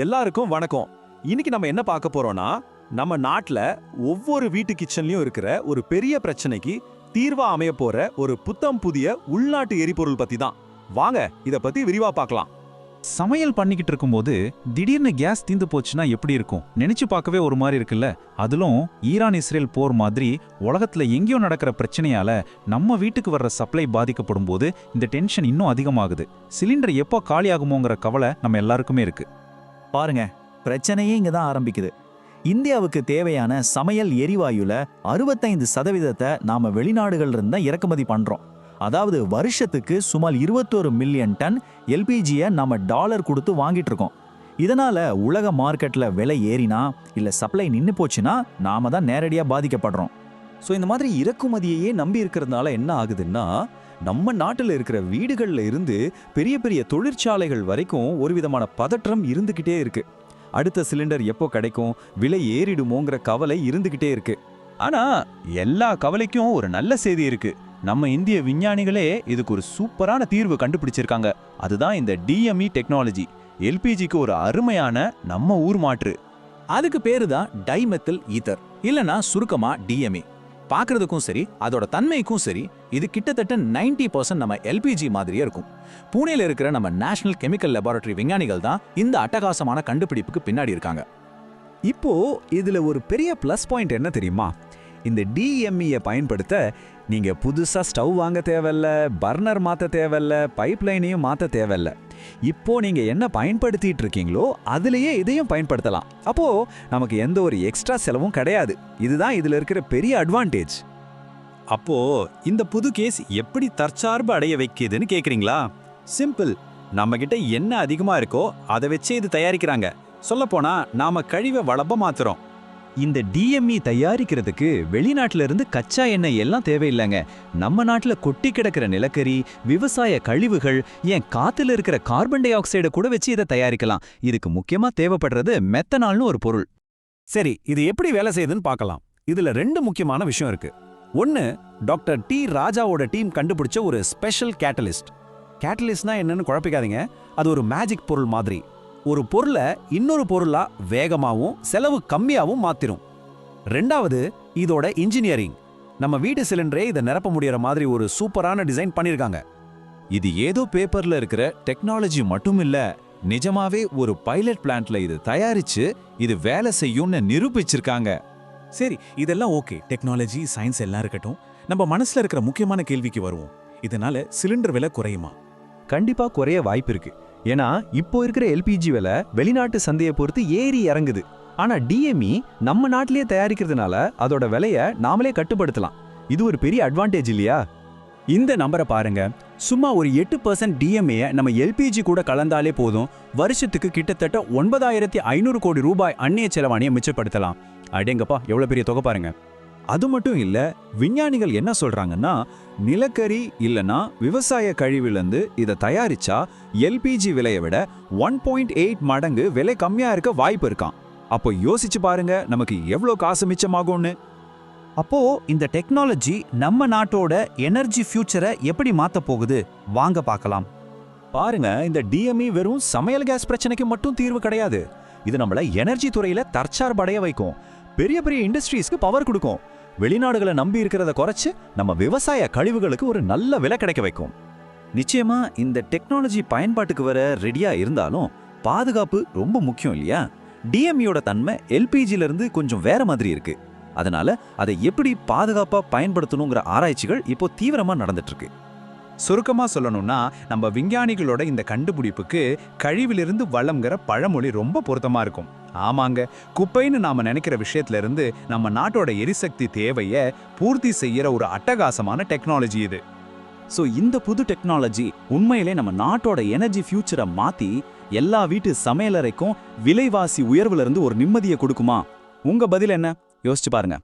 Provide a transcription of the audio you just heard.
எல்லாருக்கும் வணக்கம். இன்னைக்கு நம்ம என்ன பார்க்க போறோம்னா, நம்ம நாட்டுல ஒவ்வொரு வீட்டு கிச்சன்லயும் இருக்கிற ஒரு பெரிய பிரச்சனைக்கு தீர்வா அமைய போற ஒரு புத்தம் புதிய உள்நாட்டு எரிபொருள் பத்தி தான். வாங்க இத பத்தி விரிவா பார்க்கலாம். சமையல் பண்ணிக்கிட்டு இருக்கும்போது திடீர்னு கேஸ் தீந்து போச்சுன்னா எப்படி இருக்கும் நினைச்சு பார்க்கவே ஒரு மாதிரி இருக்குல்ல. அதிலும் ஈரான் இஸ்ரேல் போர் மாதிரி உலகத்துல எங்கேயோ நடக்கிற பிரச்சனையால நம்ம வீட்டுக்கு வர்ற சப்ளை பாதிக்கப்படும் போது இந்த டென்ஷன் இன்னும் அதிகமாகுது. சிலிண்டர் எப்போ காலியாகுமோங்கிற கவலை நம்ம எல்லாருக்குமே இருக்கு. பாருங்க, பிரச்சனையே இங்க தான் ஆரம்பிக்குது. இந்தியாவுக்கு தேவையான சமையல் எரிவாயுல 65% நாம வெளிநாடுகள்ல இருந்தா இறக்குமதி பண்றோம். அதாவது வருஷத்துக்கு சுமார் 21 மில்லியன் டன் எல்பிஜியை நம்ம டாலர் கொடுத்து வாங்கிட்டு இருக்கோம். இதனால உலக மார்க்கெட்ல விலை ஏறினா இல்ல சப்ளை நின்னு போச்சுன்னா நாம தான் நேரடியா பாதிக்கப்படுறோம். ஸோ இந்த மாதிரி இறக்குமதியையே நம்பி இருக்கிறதுனால என்ன ஆகுதுன்னா, நம்ம நாட்டில் இருக்கிற வீடுகள்ல இருந்து பெரிய பெரிய தொழிற்சாலைகள் வரைக்கும் ஒரு விதமான பதற்றம் இருந்துகிட்டே இருக்கு. அடுத்த சிலிண்டர் எப்போ கிடைக்கும், விலை ஏறிடுமோங்கிற கவலை இருந்துகிட்டே இருக்கு. ஆனா எல்லா கவலைக்கும் ஒரு நல்ல செய்தி இருக்கு. நம்ம இந்திய விஞ்ஞானிகளே இதுக்கு ஒரு சூப்பரான தீர்வு கண்டுபிடிச்சிருக்காங்க. அதுதான் இந்த டிஎம்இ டெக்னாலஜி. எல்பிஜிக்கு ஒரு அருமையான நம்ம ஊர் மாற்று. அதுக்கு பேரு தான் டைமெத்தில் ஈதர், இல்லனா சுருக்கமா டிஎம்இ. பார்க்கறதுக்கும் சரி, அதோட தன்மைக்கும் சரி, இது கிட்டத்தட்ட 90% நம்ம எல்பிஜி மாதிரியே இருக்கும். புனேல இருக்கிற நம்ம நேஷனல் கெமிக்கல் லேபரட்டரி விஞ்ஞானிகள் தான் இந்த அட்டகாசமான கண்டுபிடிப்புக்கு பின்னாடி இருக்காங்க. இப்போ இதுல ஒரு பெரிய ப்ளஸ் பாயிண்ட் என்ன தெரியுமா? இந்த டிஎம்இயை பயன்படுத்த நீங்க புதுசா ஸ்டவ் வாங்க தேவையில்ல, பர்னர் மாத்த தேவையில்ல, பைப்லைனையும் மாத்த தேவையில்ல. இப்போ நீங்க என்ன பயன்படுத்திட்டு இருக்கீங்களோ அதுலயே இதையும் பயன்படுத்தலாம். அப்போ நமக்கு எந்த ஒரு எக்ஸ்ட்ரா செலவும் கிடையாது. இதுதான் இதுல இருக்கிற பெரிய அட்வான்டேஜ். அப்போ இந்த புது கேஸ் எப்படி தற்சார்பு அடைய வைக்குதுன்னு கேக்குறீங்களா? சிம்பிள். நம்ம கிட்ட என்ன அதிகமா இருக்கோ அதை வச்சே இது தயாரிக்கிறாங்க. சொல்லப்போனா நாம கழிவை வளப்ப மாத்துறோம். இந்த டிஎம்இ தயாரிக்கிறதுக்கு வெளிநாட்டுல இருந்து கச்சா எண்ணெய் எல்லாம் தேவையில்லைங்க. நம்ம நாட்டுல கொட்டி கிடக்கிற நிலக்கரி, விவசாய கழிவுகள், ஏன் காத்துல இருக்கிற கார்பன் டை ஆக்சைடை கூட வச்சு இதை தயாரிக்கலாம். இதுக்கு முக்கியமா தேவைப்படுறது மெத்தனால்னு ஒரு பொருள். சரி, இது எப்படி வேலை செய்யுதுன்னு பார்க்கலாம். இதுல ரெண்டு முக்கியமான விஷயம் இருக்கு. ஒன்னு, டாக்டர் டி ராஜாவோட டீம் கண்டுபிடிச்ச ஒரு ஸ்பெஷல் கேட்டலிஸ்ட். கேட்டலிஸ்ட்னா என்னன்னு குழப்பிக்காதீங்க. அது ஒரு மேஜிக் பொருள் மாதிரி. ஒரு பொருளை இன்னொரு பொருளா வேகமாவும் செலவு கம்மியாவும் மாத்திரும். ரெண்டாவது, இதோட இன்ஜினியரிங். நம்ம வீட்டு சிலிண்டரே இதை நிரப்ப முடியற மாதிரி ஒரு சூப்பரான டிசைன் பண்ணிருக்காங்க. இது ஏதோ பேப்பர்ல இருக்கிற டெக்னாலஜி மட்டும் இல்ல, நிஜமாவே ஒரு பைலட் பிளான்ட்ல இது தயாரிச்சு இது வேலை செய்யும்னு நிரூபிச்சிருக்காங்க. சரி, இதெல்லாம் ஓகே. டெக்னாலஜி, சயின்ஸ் எல்லாம் இருக்கட்டும். நம்ம மனசுல இருக்கிற முக்கியமான கேள்விக்கு வருவோம். இதனால சிலிண்டர் விலை குறையுமா? கண்டிப்பா குறைய வாய்ப்பு இருக்கு. ஏன்னா இப்போ இருக்கிற எல்பிஜி விலை வெளிநாட்டு சந்தையை பொறுத்து ஏறி இறங்குது. ஆனா டிஎம்இ நம்ம நாட்டிலேயே தயாரிக்கிறதுனால அதோட விலையை நாமளே கட்டுப்படுத்தலாம். இது ஒரு பெரிய அட்வான்டேஜ் இல்லையா? இந்த நம்பரை பாருங்க. சும்மா ஒரு 8% டிஎம்ஏ நம்ம எல்பிஜி கூட கலந்தாலே போதும், வருஷத்துக்கு கிட்டத்தட்ட 9500 கோடி ரூபாய் அந்நிய செலவாணியை மிச்சப்படுத்தலாம். அடேங்கப்பா, எவ்வளவு பெரிய தொகை பாருங்க. அது மட்டும் இல்ல, விஞ்ஞானிகள் என்ன சொல்றாங்கன்னா, நிலக்கரி இல்லனா விவசாய கழிவிலிருந்து இதை தயாரிச்சா எல்பிஜி விலையை விட 1.8 மடங்கு விலை கம்மியா இருக்க வாய்ப்பு இருக்காம். அப்போ யோசிச்சு பாருங்க நமக்கு எவ்வளோ காசு மிச்சமாகும்னு. அப்போ இந்த டெக்னாலஜி நம்ம நாட்டோட எனர்ஜி ஃபியூச்சரை எப்படி மாத்த போகுது வாங்க பார்க்கலாம். பாருங்க, இந்த டிஎம்இ வெறும் சமையல் கேஸ் பிரச்சனைக்கு மட்டும் தீர்வு கிடையாது. இது நம்மள எனர்ஜி துறையில தற்சார்படைய வைக்கும். பெரிய பெரிய இண்டஸ்ட்ரீஸ்க்கு பவர் கொடுக்கும். வெளிநாடுகளை நம்பி இருக்கிறத குறைச்சு நம்ம விவசாய கழிவுகளுக்கு ஒரு நல்ல விலை கிடைக்க வைக்கும். நிச்சயமா இந்த டெக்னாலஜி பயன்பாட்டுக்கு வர ரெடியா இருந்தாலும் பாதுகாப்பு ரொம்ப முக்கியம் இல்லையா? டிஎம்இயோட தன்மை எல்பிஜில இருந்து கொஞ்சம் வேற மாதிரி இருக்கு. அதனால அதை எப்படி பாதுகாப்பா பயன்படுத்தணுங்கிற ஆராய்ச்சிகள் இப்போ தீவிரமா நடந்துட்டு இருக்கு. சுருக்கமா சொல்லணும்னா, நம்ம விஞ்ஞானிகளோட இந்த கண்டுபிடிப்புக்கு கழிவிலிருந்து வளம்ங்கிற பழமொழி ரொம்ப பொருத்தமா இருக்கும். ஆமாங்க, குப்பைன்னு நாம நினைக்கிற விஷயத்துல இருந்து நம்ம நாட்டோட எரிசக்தி தேவையை பூர்த்தி செய்யற ஒரு அட்டகாசமான டெக்னாலஜி இது. ஸோ இந்த புது டெக்னாலஜி உண்மையிலே நம்ம நாட்டோட எனர்ஜி ஃபியூச்சரை மாத்தி எல்லா வீட்டு சமையலறைக்கும் விலைவாசி உயர்வுல இருந்து ஒரு நிம்மதியை கொடுக்குமா? உங்க பதில் என்ன? யோசிச்சு பாருங்க.